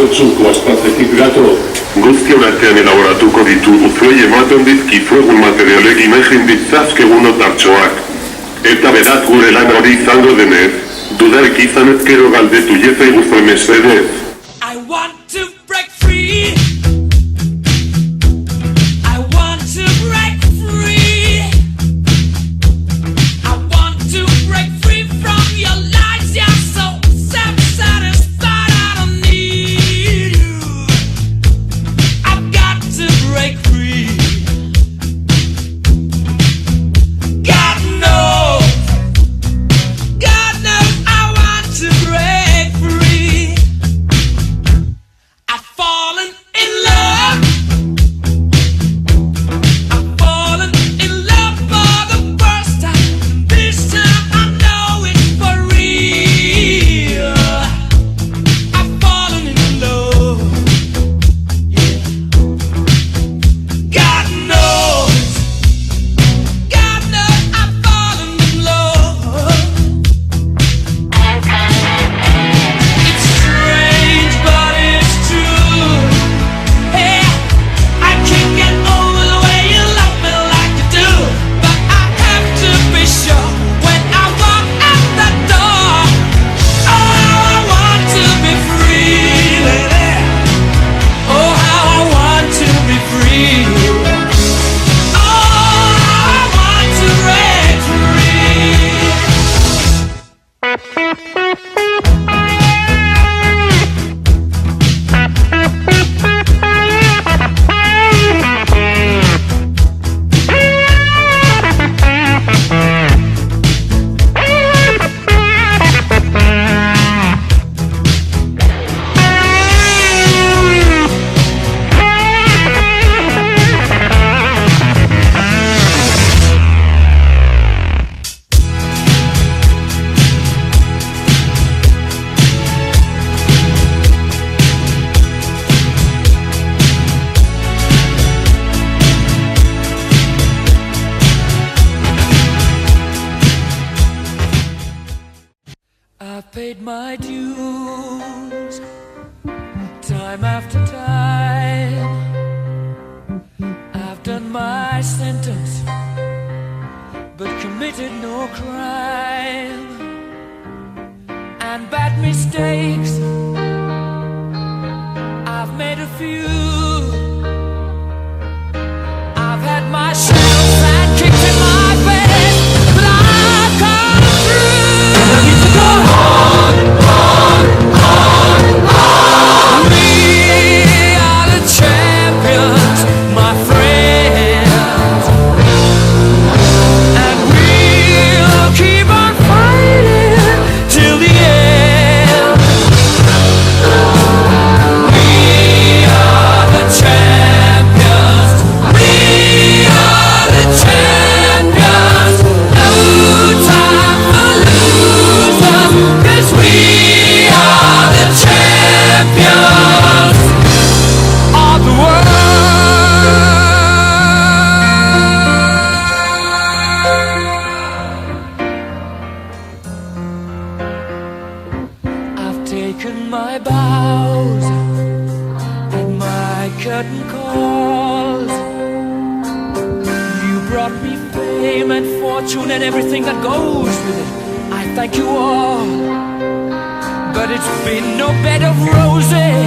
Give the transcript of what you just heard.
batzuk lastatetik gato. Guztion artean elaboratuko ditu uzuei ematen dizkizu egun materialek imagin ditzazkegun otartxoak. Eta beraz gure lan hori izango denez, dudarik izan ezkero galdetu jezai guzuen mesedez. I want to break free. I want to break free. I want to break free from your lies. You're so self-satisfied. I don't need you. I've got to break free. God knows I want to break free. I've fallen in love. I've fallen in love for the first time. This time I know it's for real. I've fallen in love. Yeah. God knows I've fallen in love. It's strange, but it's true. Hey, I can't get over the way you love me like you do. But I have to be sure when I walk out the door. Oh, how I want to be free, lady. Oh, how I want to be free. Oh, how I want to break free. I've paid my dues time after time. I've done my sentence but committed no crime. And bad mistakes I've made a few. I've had my shells and kicks in my face, but I've come through. I need to go on. We are the champions, my friends, and we'll keep on fighting till the end. We are the champions. We are the champions. No time for losers, 'cause we are the champions of the world. I've taken my bows and my curtain calls. You brought me fame and fortune and everything that goes with it. I thank you all, but it's been no bed of roses.